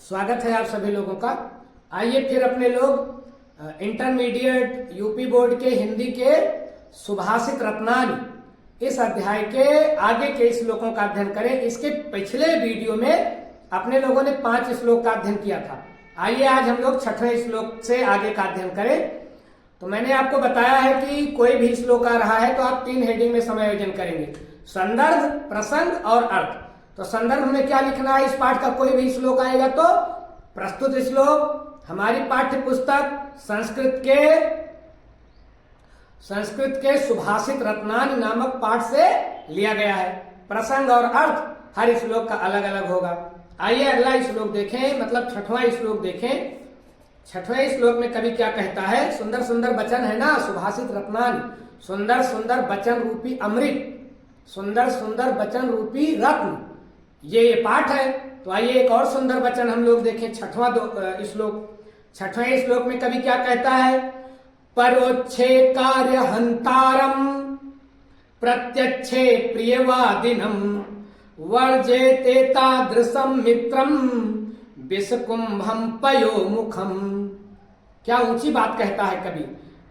स्वागत है आप सभी लोगों का। आइए फिर अपने लोग इंटरमीडिएट यूपी बोर्ड के हिंदी के सुभाषित रत्नानी इस अध्याय के आगे के श्लोकों का अध्ययन करें। इसके पिछले वीडियो में अपने लोगों ने 5 श्लोक का अध्ययन किया था। आइए आज हम लोग 6वें श्लोक से आगे का अध्ययन करें। तो मैंने आपको बताया है कि कोई भी श्लोक आ रहा है तो आप 3 हेडिंग में समायोजन करेंगे, संदर्भ, प्रसंग और अर्थ। तो संदर्भ में क्या लिखना है, इस पाठ का कोई भी श्लोक आएगा तो प्रस्तुत श्लोक हमारी पाठ्य पुस्तक संस्कृत के सुभाषित रत्नानी नामक पाठ से लिया गया है। प्रसंग और अर्थ हर श्लोक का अलग अलग होगा। आइए अगला श्लोक देखें, मतलब 6वां श्लोक देखें। 6वें श्लोक में कवि क्या कहता है, सुंदर सुंदर वचन है ना सुभाषित रत्नानी, सुंदर सुंदर वचन रूपी अमृत, सुंदर सुंदर वचन रूपी रत्न, ये पाठ है। तो आइए एक और सुंदर वचन हम लोग देखें। 6वां श्लोक। 6वें श्लोक में कवि क्या कहता है, परोक्षे कार्य हंतारम प्रत्यक्षे प्रियवादिनम वर्जेते तादृशम मित्रम विषकुंभम पयो मुखम। क्या ऊंची बात कहता है कवि,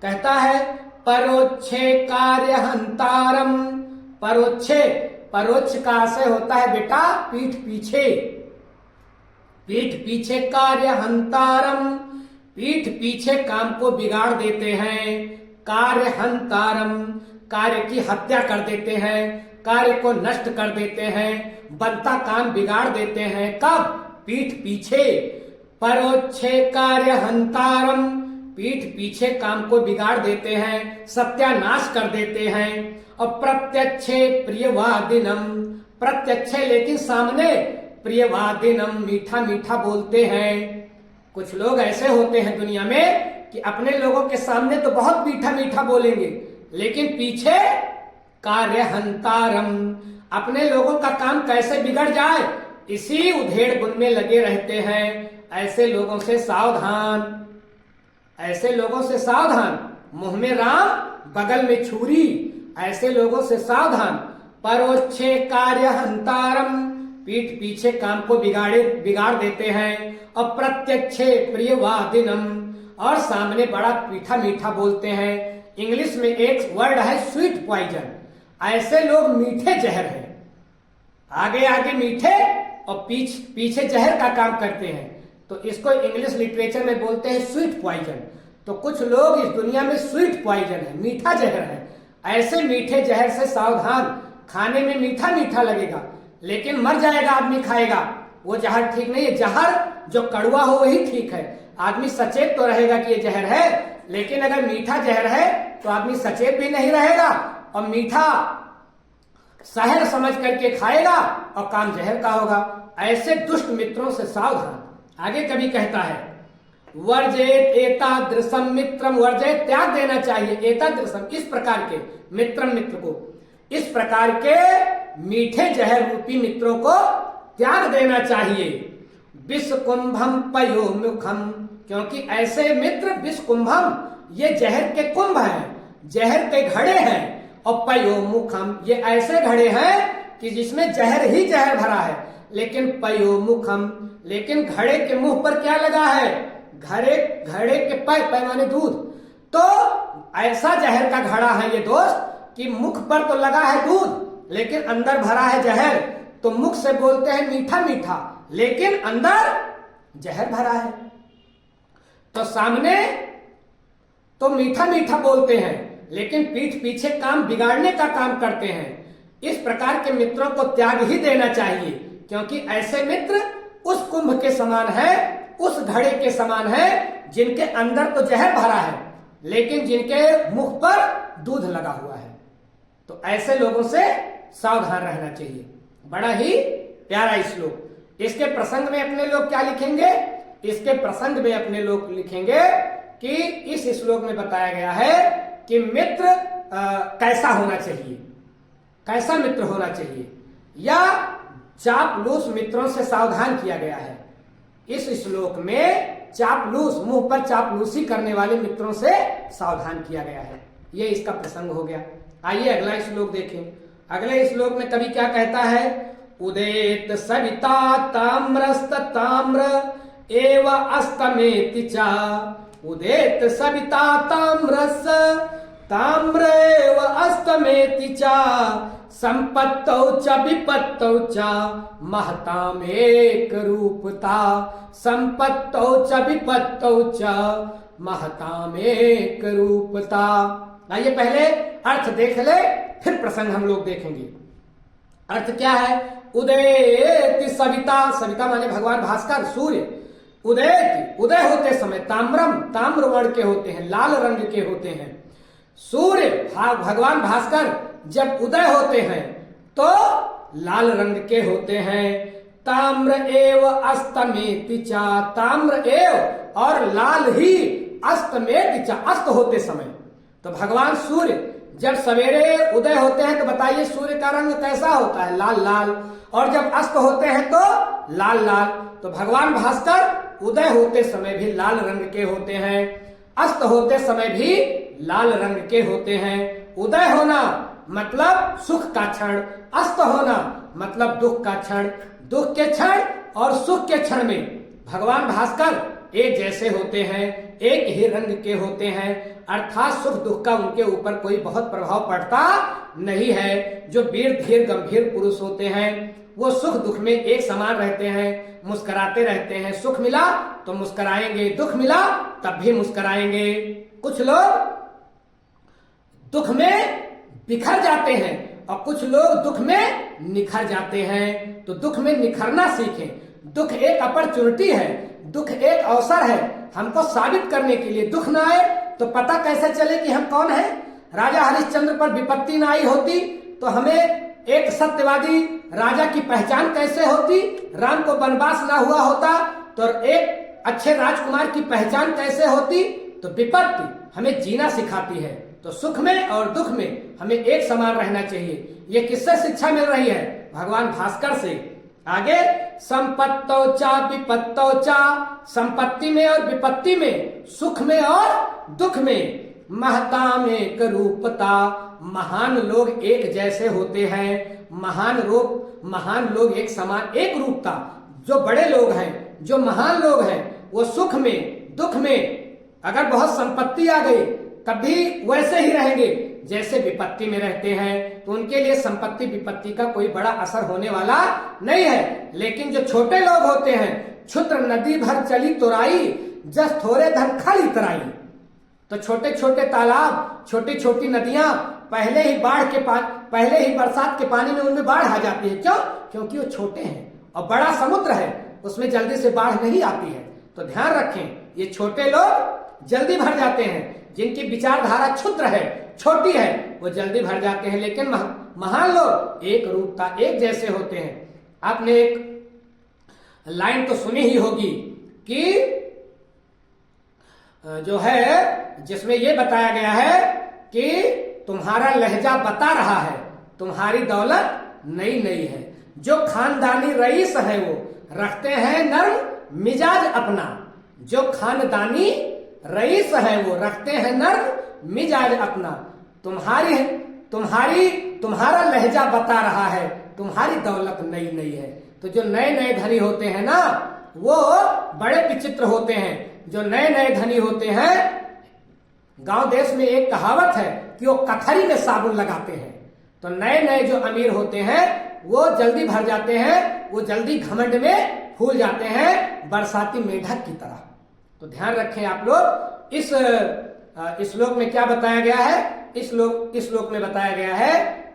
कहता है परोक्षे कार्य हंतारम। परोक्षे, परोक्ष का आशय होता है बेटा पीठ पीछे, पीठ पीछे कार्य हंतारम, पीठ पीछे काम को बिगाड़ देते हैं। कार्य हंतारम, कार्य की हत्या कर देते हैं, कार्य को नष्ट कर देते हैं, बनता काम बिगाड़ देते हैं। कब? पीठ पीछे। परोक्षे कार्य हंतारम, पीठ पीछे काम को बिगाड़ देते हैं, सत्यानाश कर देते हैं। और प्रत्यक्षे प्रियवादिनम, प्रत्यक्षे लेकिन सामने, प्रियवादिनम मीठा मीठा बोलते हैं। कुछ लोग ऐसे होते हैं दुनिया में कि अपने लोगों के सामने तो बहुत मीठा मीठा बोलेंगे, लेकिन पीछे कार्य हंतारम, अपने लोगों का काम कैसे बिगड़ जाए इसी उधेड़ बुन में लगे रहते हैं। ऐसे लोगों से सावधान, ऐसे लोगों से सावधान। मुंह में राम बगल में छुरी, ऐसे लोगों से सावधान। परोक्षे कार्य हंतारम, पीठ पीछे काम को बिगाड़ देते हैं। और प्रत्यक्षे प्रियवादिनम, और सामने बड़ा मीठा मीठा बोलते हैं। इंग्लिश में एक वर्ड है स्वीट पॉइजन। ऐसे लोग मीठे जहर हैं, आगे आगे मीठे और पीछे जहर का काम करते हैं। तो इसको इंग्लिश लिटरेचर में बोलते हैं स्वीट पॉइजन। तो कुछ लोग इस दुनिया में स्वीट पॉइजन है, मीठा जहर है। ऐसे मीठे जहर से सावधान। खाने में मीठा मीठा लगेगा लेकिन मर जाएगा आदमी खाएगा, वो जहर ठीक नहीं है। जहर जो कड़वा हो वही ठीक है। आदमी सचेत तो रहेगा कि ये जहर है, लेकिन अगर मीठा जहर है तो आदमी सचेत भी नहीं रहेगा और मीठा शहर समझ करके खाएगा और काम जहर का होगा। ऐसे दुष्ट मित्रों से सावधान। आगे कभी कहता है वर्जेत एतादृशम मित्रम, वर्जेत त्याग देना चाहिए, एतादृशम इस प्रकार के मित्रम, मित्र को, इस प्रकार के मीठे जहर रूपी मित्रों को त्याग देना चाहिए। विषकुंभम पयो मुखम, क्योंकि ऐसे मित्र विषकुंभम, ये जहर के कुंभ हैं, जहर के घड़े हैं। और पयो मुखम, ये ऐसे घड़े हैं कि जिसमें जहर ही जहर भरा है। लेकिन पयो मुखम, लेकिन घड़े के मुंह पर क्या लगा है, घड़े के पैमाने दूध। तो ऐसा जहर का घड़ा है ये दोस्त कि मुख पर तो लगा है दूध लेकिन अंदर भरा है जहर। तो मुख से बोलते हैं मीठा मीठा लेकिन अंदर जहर भरा है। तो सामने तो मीठा मीठा बोलते हैं लेकिन पीठ पीछे काम बिगाड़ने का काम करते हैं। इस प्रकार के मित्रों को त्याग ही देना चाहिए, क्योंकि ऐसे मित्र उस कुंभ के समान है, उस घड़े के समान है जिनके अंदर तो जहर भरा है लेकिन जिनके मुख पर दूध लगा हुआ है। तो ऐसे लोगों से सावधान रहना चाहिए। बड़ा ही प्यारा श्लोक। इसके प्रसंग में अपने लोग क्या लिखेंगे, इसके प्रसंग में अपने लोग लिखेंगे कि इस श्लोक में बताया गया है कि मित्र कैसा होना चाहिए, कैसा मित्र होना चाहिए, या चापलूस मित्रों से सावधान किया गया है। इस श्लोक में चापलूस, मुंह पर चापलूसी करने वाले मित्रों से सावधान किया गया है। ये इसका प्रसंग हो गया। आइए अगला श्लोक देखें। अगले श्लोक में कवि क्या कहता है, उदेत सविता ताम्रस्त ताम्र एव अस्तमेति च उदेत सविता ताम्रस ताम्रेव अस्तमेति च संपत्तौ च विपत्तौ च महतामेक रूपता संपत्तौ च विपत्तौ च महतामेक रूपता। आइए पहले अर्थ देख ले, फिर प्रसंग हम लोग देखेंगे। अर्थ क्या है? उदयति सविता, सविता माने भगवान भास्कर सूर्य। उदयति, उदय होते समय, ताम्रम ताम्र वर्ण के होते हैं, लाल रंग के होते हैं। सूर्य भगवान भास्कर जब उदय होते हैं तो लाल रंग के होते हैं। ताम्र एव अस्तमेति च, ताम्र एव और लाल ही अस्तमेति च, अस्त होते समय। तो भगवान सूर्य जब सवेरे उदय होते हैं तो बताइए सूर्य का रंग कैसा होता है? लाल लाल। और जब अस्त होते हैं तो लाल लाल। तो भगवान भास्कर उदय होते समय भी लाल रंग के होते हैं, अस्त होते समय भी लाल रंग के होते हैं। उदय होना मतलब सुख का क्षण, अस्त होना मतलब दुख का क्षण। दुख के क्षण और सुख के क्षण में भगवान भास्कर एक जैसे होते हैं, एक ही रंग के होते हैं, अर्थात सुख दुख का उनके ऊपर कोई बहुत प्रभाव पड़ता नहीं है। जो वीर धीर गंभीर पुरुष होते हैं वो सुख दुख में एक समान रहते हैं, मुस्कुराते रहते हैं। सुख मिला तो मुस्कुराएंगे, दुख मिला तब भी मुस्कुराएंगे। कुछ लोग दुख में बिखर जाते हैं और कुछ लोग दुख में निखर जाते हैं। तो दुख में निखरना सीखें। दुख एक अपॉर्चुनिटी है, दुख एक अवसर है हमको साबित करने के लिए। दुख ना आए तो पता कैसे चले कि हम कौन है? राजा हरिश्चंद्र पर विपत्ति ना आई होती तो हमें एक सत्यवादी राजा की पहचान कैसे होती? राम को वनवास ना हुआ होता तो एक अच्छे राजकुमार की पहचान कैसे होती? तो विपत्ति हमें जीना सिखाती है। तो सुख में और दुख में हमें एक समान रहना चाहिए। ये किससे शिक्षा मिल रही है? भगवान भास्कर से। आगे संपत्तौ च विपत्तौ च, संपत्ति में और विपत्ति में, सुख में और दुख में, महतामेक रूपता, महान लोग एक जैसे होते हैं। महान लोग एक समान, एक रूपता। जो बड़े लोग हैं, जो महान लोग हैं, वो सुख में दुख में अगर बहुत संपत्ति आ गई तब भी वैसे ही रहेंगे जैसे विपत्ति में रहते हैं। तो उनके लिए संपत्ति विपत्ति का कोई बड़ा असर होने वाला नहीं है। लेकिन जो छोटे लोग होते हैं, क्षुद्र नदी भर चली तुराई, जस थोड़े धन खाली तराई। तो छोटे छोटे तालाब, छोटी छोटी नदियां पहले ही बरसात के पानी में उनमें बाढ़ आ जाती है। क्यों? क्योंकि वो छोटे हैं। और बड़ा समुद्र है, उसमें जल्दी से बाढ़ नहीं आती है। तो ध्यान रखें, ये छोटे लोग जल्दी भर जाते हैं। जिनकी विचारधारा क्षुद्र है, छोटी है, वो जल्दी भर जाते हैं। लेकिन महान लोग एक रूपता, एक जैसे होते हैं। आपने एक लाइन तो सुनी ही होगी कि जो है जिसमें ये बताया गया है कि तुम्हारा लहजा बता रहा है, तुम्हारी दौलत नई नई है। जो खानदानी रईस है वो रखते हैं नर्म मिजाज अपना। जो खानदानी रईस है वो रखते हैं नर्म मिजाज अपना। तुम्हारा लहजा बता रहा है, तुम्हारी दौलत नई नई है। तो जो नए नए धनी होते हैं ना, वो बड़े विचित्र होते हैं। जो नए नए धनी होते हैं, गांव देश में एक कहावत है कि वो कथरी में साबुन लगाते हैं। तो नए नए जो अमीर होते हैं वो जल्दी भर जाते हैं, वो जल्दी घमंड में फूल जाते हैं, बरसाती मेढक की तरह। तो ध्यान रखें आप लोग। इस श्लोक में क्या बताया गया है? इस श्लोक में बताया गया है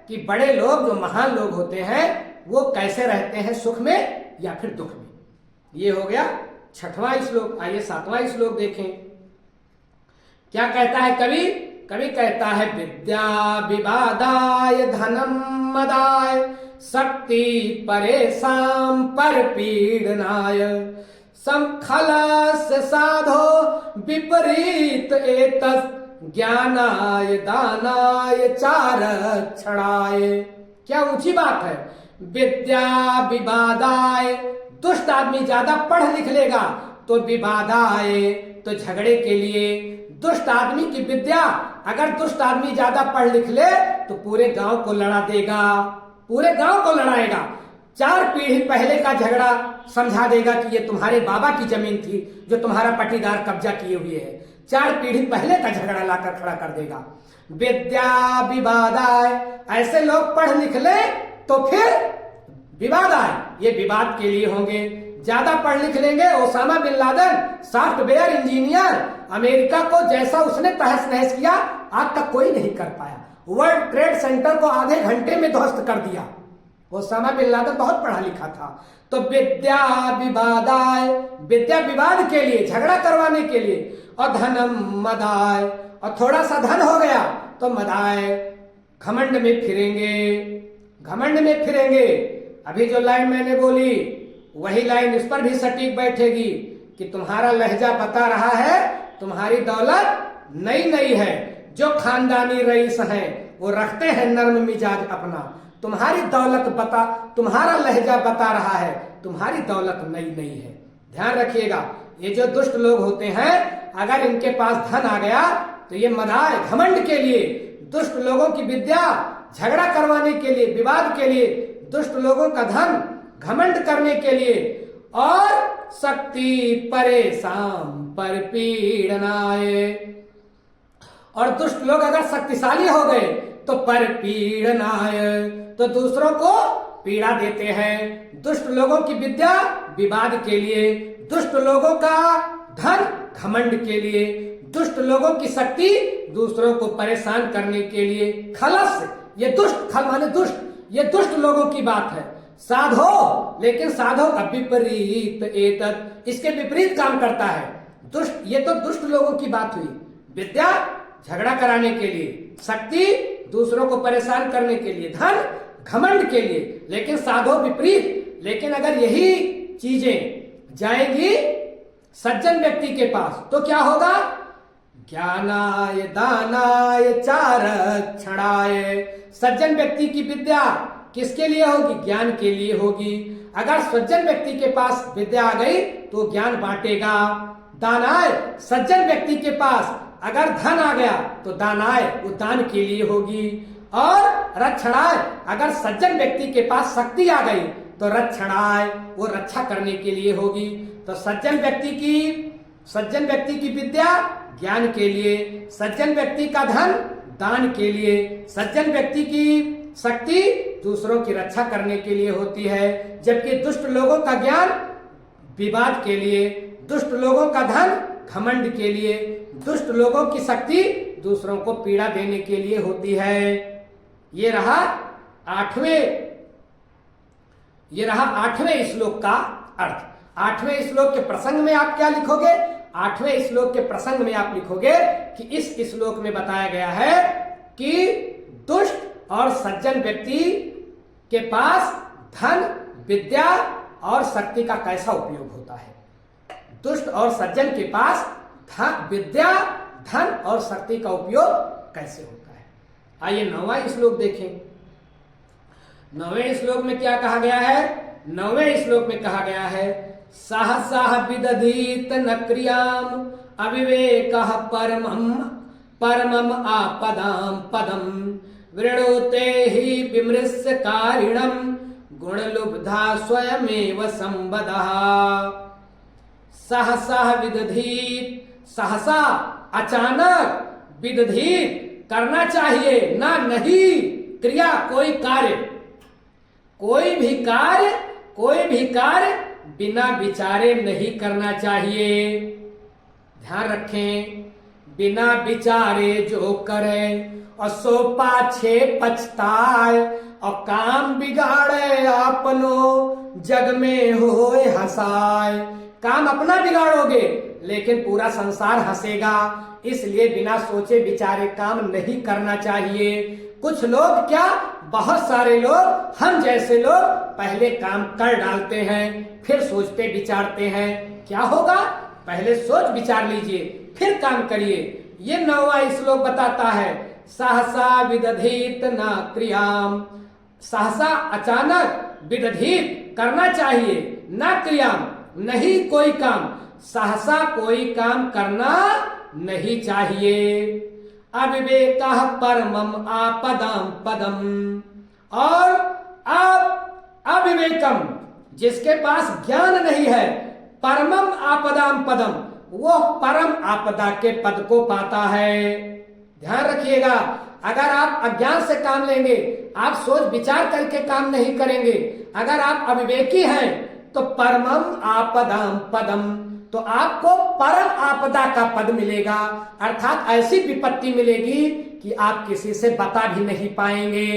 कि बड़े लोग, जो महान लोग होते हैं, वो कैसे रहते हैं, सुख में या फिर दुख में। ये हो गया 6वां श्लोक। आइए 7वां श्लोक देखें। क्या कहता है कवि? कवि कहता है विद्या विवादाय धनम मदाय शक्ति परेशान पर पीड़नाय समखलस्य साधो विपरीत एतत् ज्ञानाय दानाय चारक्षणाय। क्या ऊंची बात है। विद्या विवादाय, दुष्ट आदमी ज्यादा पढ़ लिख लेगा तो विवादाय, तो झगड़े के लिए। दुष्ट आदमी की विद्या, अगर दुष्ट आदमी ज्यादा पढ़ लिख ले तो पूरे गांव को लड़ा देगा, पूरे गांव को लड़ाएगा। 4 पीढ़ी पहले का झगड़ा समझा देगा कि ये तुम्हारे बाबा की जमीन थी जो तुम्हारा पट्टीदार कब्जा किए हुए है। 4 पीढ़ी पहले का झगड़ा लाकर खड़ा कर देगा। विद्या विवादाय, ऐसे लोग पढ़ लिख ले तो फिर विवाद आए, ये विवाद के लिए होंगे। ज्यादा पढ़ लिख लेंगे, Osama bin Laden software engineer, America को जैसा उसने तहस नहस किया आज तक कोई नहीं कर पाया। वर्ल्ड ट्रेड सेंटर को आधे घंटे में ध्वस्त कर दिया। ओसामा बिन लादेन बहुत पढ़ा लिखा था। तो विद्या विवादाय, विद्या विवाद के लिए, झगड़ा करवाने के लिए, और धनम मदाय, और थोड़ा सा धन हो गया तो मदाय, घमंड में फिरेंगे, घमंड में फिरेंगे। अभी जो लाइन मैंने बोली वही लाइन इस पर भी सटीक बैठेगी कि तुम्हारा लहजा बता रहा है तुम्हारी दौलत नई नई है। जो खानदानी रईस हैं वो रखते हैं नर्म मिजाज अपना। तुम्हारी दौलत बता, तुम्हारा लहजा बता रहा है तुम्हारी दौलत नई नई है। ध्यान रखिएगा, ये जो दुष्ट लोग होते हैं अगर इनके पास धन आ गया तो ये मदाय, घमंड के लिए, दुष्ट लोगों की विद्या झगड़ा करवाने के लिए, विवाद के लिए, दुष्ट लोगों का धन घमंड करने के लिए, और शक्ति परेशान पर पीड़नाए, और दुष्ट लोग अगर शक्तिशाली हो गए तो पर पीड़नाए, तो दूसरों को पीड़ा देते हैं। दुष्ट लोगों की विद्या विवाद के लिए, दुष्ट लोगों का धन घमंड के लिए, दुष्ट लोगों की शक्ति दूसरों को परेशान करने के लिए। खलस, ये दुष्ट, खल माने दुष्ट, ये दुष्ट लोगों की बात है। साधो, लेकिन साधो का विपरीत एतत्, इसके विपरीत काम करता है। दुष्ट, ये तो दुष्ट लोगों की बात हुई। विद्या झगड़ा कराने के लिए, शक्ति दूसरों को परेशान करने के लिए, धन घमंड के लिए, लेकिन साधो विपरीत। लेकिन अगर यही चीजें जाएंगी सज्जन व्यक्ति के पास तो क्या होगा? ज्ञानाय दानाय चारक्षणाय, सज्जन व्यक्ति की विद्या किसके लिए होगी? ज्ञान के लिए होगी। अगर सज्जन व्यक्ति के पास विद्या आ गई तो ज्ञान बांटेगा। दानाय, सज्जन व्यक्ति के पास अगर धन आ गया तो दानाय, वो दान के लिए होगी। और रक्षणाय, अगर सज्जन व्यक्ति के पास शक्ति आ गई तो रक्षणाय, वो रक्षा करने के लिए होगी। तो सज्जन व्यक्ति की विद्या ज्ञान के लिए, सज्जन व्यक्ति का धन दान के लिए, सज्जन व्यक्ति की शक्ति दूसरों की रक्षा करने के लिए होती है। जबकि दुष्ट लोगों का ज्ञान विवाद के लिए, दुष्ट लोगों का धन घमंड के लिए, दुष्ट लोगों की शक्ति दूसरों को पीड़ा देने के लिए होती है। ये रहा आठवें श्लोक का अर्थ। 8वें श्लोक के प्रसंग में आप क्या लिखोगे? 8वें श्लोक के प्रसंग में आप लिखोगे कि इस श्लोक में बताया गया है कि दुष्ट और सज्जन व्यक्ति के पास धन, विद्या और शक्ति का कैसा उपयोग होता है। दुष्ट और सज्जन के पास विद्या, धन और शक्ति का उपयोग कैसे होता है। आइए 9वां श्लोक देखें। 9वें श्लोक में क्या कहा गया है? 9वें श्लोक में कहा गया है सहसा विदधीत न क्रियाम अविवेकः परमम आपदाम पदम वृणोते ही विमृश्य कारिणम गुणलुब्धा स्वयमेव संबदः। सहसा विदधीत, सहसा अचानक, विदधीत करना चाहिए, ना नहीं, क्रिया कोई भी कार्य बिना विचारे नहीं करना चाहिए। ध्यान रखें, बिना विचारे जो करे और सो पाछे पछताए और काम बिगाड़े अपनो जग में होए हंसाए। काम अपना बिगाड़ोगे लेकिन पूरा संसार हंसेगा, इसलिए बिना सोचे विचारे काम नहीं करना चाहिए। कुछ लोग क्या, बहुत सारे लोग, हम जैसे लोग पहले काम कर डालते हैं फिर सोचते विचारते हैं। क्या होगा? पहले सोच विचार लीजिए फिर काम करिए। ये 9वां श्लोक बताता है सहसा विदधीत न क्रियाम, सहसा अचानक, विदधीत करना चाहिए, न क्रियाम नहीं कोई काम, सहसा कोई काम करना नहीं चाहिए। अविवेकः परमम आपदाम पदम, और अविवेकम, जिसके पास ज्ञान नहीं है, परमम आपदाम पदम, वो परम आपदा के पद को पाता है। ध्यान रखिएगा, अगर आप अज्ञान से काम लेंगे, आप सोच विचार करके काम नहीं करेंगे, अगर आप अविवेकी हैं तो परमम आपदाम पदम, तो आपको परम आपदा का पद मिलेगा, अर्थात ऐसी विपत्ति मिलेगी कि आप किसी से बता भी नहीं पाएंगे।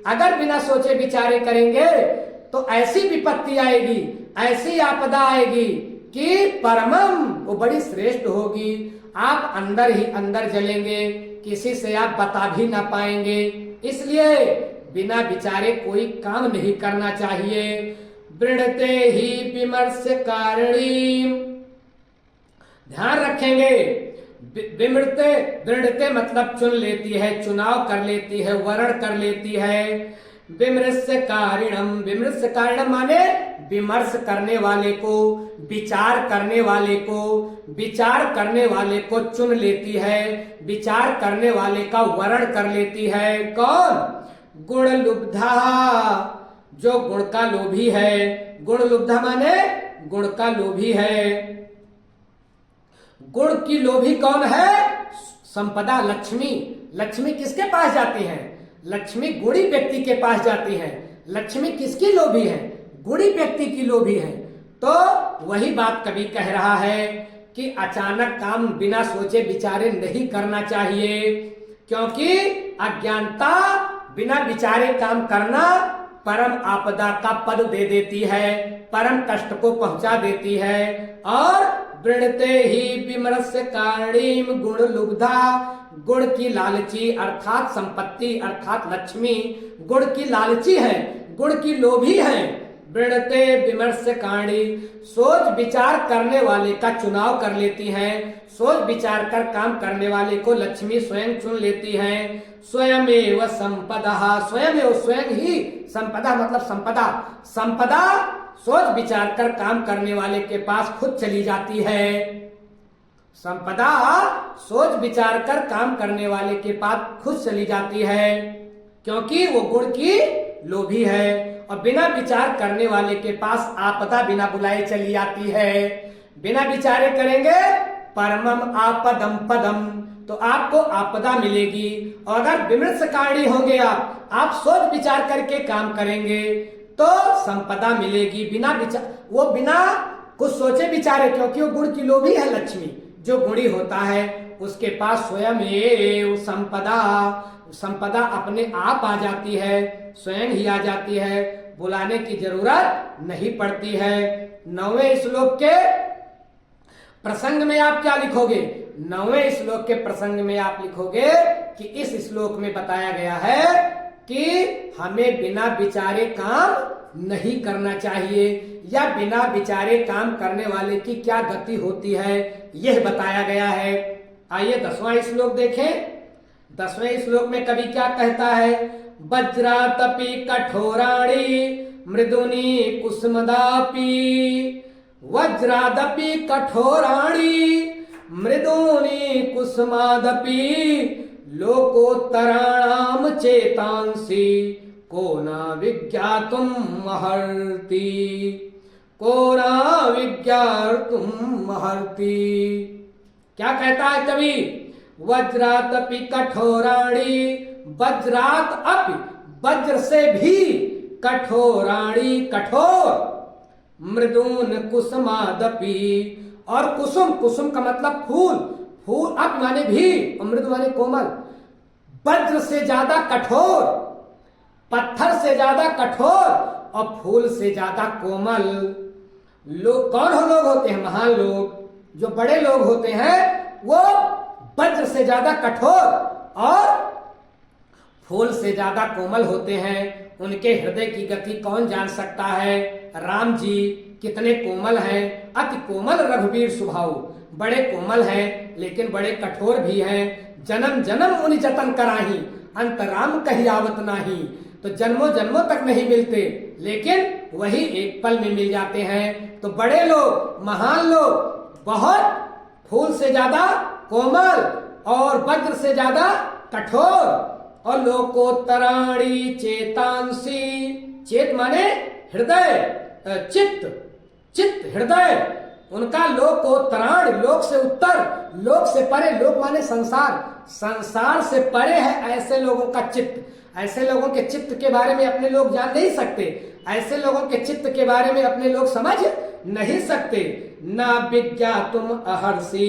अगर बिना सोचे विचारे करेंगे तो ऐसी विपत्ति आएगी, ऐसी आपदा आएगी कि परमम, वो बड़ी श्रेष्ठ होगी, आप अंदर ही अंदर जलेंगे, किसी से आप बता भी ना पाएंगे। इसलिए बिना विचारे कोई काम नहीं करना चाहिए। वृणते ही विमर्श कारिणी, ध्यान रखेंगे, विमृते, वृणते मतलब चुन लेती है, चुनाव कर लेती है, वर्ण कर लेती है। विमृश्य कारिणम, विमृश्य कारिणम माने विमर्श करने वाले को, विचार करने वाले को, विचार करने वाले को चुन लेती है, विचार करने वाले का वर्ण कर लेती है। कौन? गुण लुब्धा, जो गुण का लोभी है। गुण लुब्धा माने गुण का लोभी है। गुण की लोभी कौन है? संपदा, लक्ष्मी। लक्ष्मी किसके पास जाती है? लक्ष्मी गुणी व्यक्ति के पास जाती है। लक्ष्मी किसकी लोभी है? गुणी व्यक्ति की लोभी है। तो वही बात कवि कह रहा है कि अचानक काम बिना सोचे विचारे नहीं करना चाहिए, क्योंकि अज्ञानता बिना विचारे काम करना परम आपदा का पद दे देती है, परम कष्ट को पहुंचा देती है। और वृणते ही विमर्श कारणीम गुण लुब्धा, गुण की लालची अर्थात संपत्ति अर्थात लक्ष्मी गुण की लालची है, गुण की लोभी है। वृणते विमर्श काणी, सोच विचार करने वाले का चुनाव कर लेती है, सोच विचार कर काम करने वाले को लक्ष्मी स्वयं चुन लेती है। स्वयमेव संपदा, स्वयं ही संपदा मतलब संपदा, संपदा सोच विचार कर काम करने वाले के पास खुद चली जाती है। संपदा सोच विचार कर काम करने वाले के पास खुद चली जाती है, क्योंकि वो गुण की लोभी है। और बिना विचार करने वाले के पास आपदा बिना बुलाए चली आती है। बिना विचारे करेंगे परमम आपदम पदम, तो आपको आपदा मिलेगी। और अगर विमर्शकारी होंगे आप सोच विचार करके काम करेंगे तो संपदा मिलेगी। बिना विचार, वो बिना कुछ सोचे विचारे, क्योंकि वो गुण की लोभी है लक्ष्मी, जो गुणी होता है उसके पास स्वयं एव संपदा, संपदा अपने आप आ जाती है, स्वयं ही आ जाती है, बुलाने की जरूरत नहीं पड़ती है। 9वें श्लोक के प्रसंग में आप क्या लिखोगे? 9वें श्लोक के प्रसंग में आप लिखोगे कि इस श्लोक में बताया गया है कि हमें बिना विचारे काम नहीं करना चाहिए, या बिना विचारे काम करने वाले की क्या गति होती है, यह बताया गया है। आइए 10वां श्लोक देखें। 10वें श्लोक में कवि क्या कहता है? वज्रातपि कठोराणि मृदुनि कुसुमदापि, वज्रादपि कठोराणि मृदुनि कुसुमादपि, लोकोत्तराणाम चेतांसि को न विज्ञातुम महर्ति, को न विज्ञातुम महर्ति। क्या कहता है कवि? वज्रातपि कठोराणि, वज्रात अपि, वज्र से भी, कठोराणि कठोर, मृदून कुसुमादपि, और कुसुम, कुसुम का मतलब फूल, फूल अप माने भी, मृदु माने कोमल। वज्र से ज्यादा कठोर, पत्थर से ज्यादा कठोर और फूल से ज्यादा कोमल। लोग कौन हो? लोग होते हैं महान लोग, जो बड़े लोग होते हैं वो वज्र से ज्यादा कठोर और फूल से ज्यादा कोमल होते हैं। उनके हृदय की गति कौन जान सकता है? राम जी कितने कोमल हैं, अति कोमल रघुवीर स्वभाव, बड़े कोमल हैं लेकिन बड़े कठोर भी हैं। जन्म जन्म मुनि जतन कराही, अंत राम कही आवत नाही। तो जन्मों जन्मों तक नहीं मिलते, लेकिन वही एक पल में मिल जाते हैं। तो बड़े लोग, महान लोग बहुत फूल से ज्यादा कोमल और वज्र से ज्यादा कठोर। और लोकोत्तराणि चेतांसी, चेत माने हृदय चित्त, चित्त हृदय, उनका लोकोत्तरायण, लोक से उत्तर, लोक से परे, लोक माने संसार, संसार से परे है ऐसे लोगों का चित्त। ऐसे लोगों के चित्त के बारे में अपने लोग जान नहीं सकते, ऐसे लोगों के चित्त के बारे में अपने लोग समझ नहीं सकते। न विज्ञातुम अहर्षि,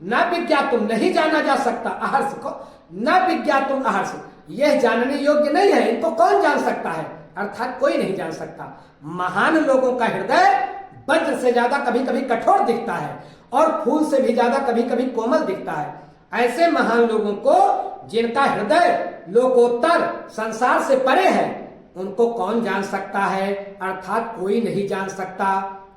न विज्ञातुम नहीं जाना जा सकता, अहर्ष को न विज्ञातुम अहर्ष, यह जानने योग्य नहीं है, इनको कौन जान सकता है, अर्थात कोई नहीं जान सकता। महान लोगों का हृदय वज्र से ज्यादा कभी कभी कठोर दिखता है और फूल से भी ज्यादा कभी कभी कोमल दिखता है। ऐसे महान लोगों को जिनका हृदय लोकोत्तर संसार से परे है, उनको कौन जान सकता है, अर्थात कोई नहीं जान सकता।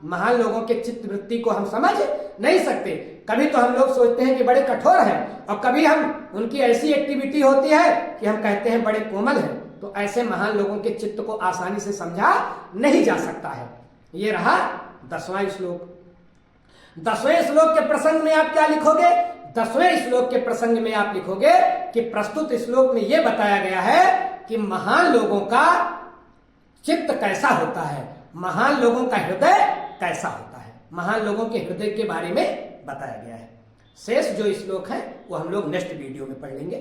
महान लोगों के चित्त वृत्ति को हम समझ नहीं सकते। कभी तो हम लोग सोचते हैं कि बड़े कठोर हैं और कभी हम उनकी ऐसी एक्टिविटी होती है कि हम कहते हैं बड़े कोमल हैं। तो ऐसे महान लोगों के चित्त को आसानी से समझा नहीं जा सकता है। ये रहा 10वां श्लोक। 10वें श्लोक के प्रसंग में आप क्या लिखोगे? 10वें श्लोक के प्रसंग में आप लिखोगे कि प्रस्तुत श्लोक में यह बताया गया है कि महान लोगों का चित्त कैसा होता है, महान लोगों का हृदय कैसा होता है, महान लोगों के हृदय के बारे में बताया गया है। शेष जो श्लोक है वो हम लोग नेक्स्ट वीडियो में पढ़ लेंगे।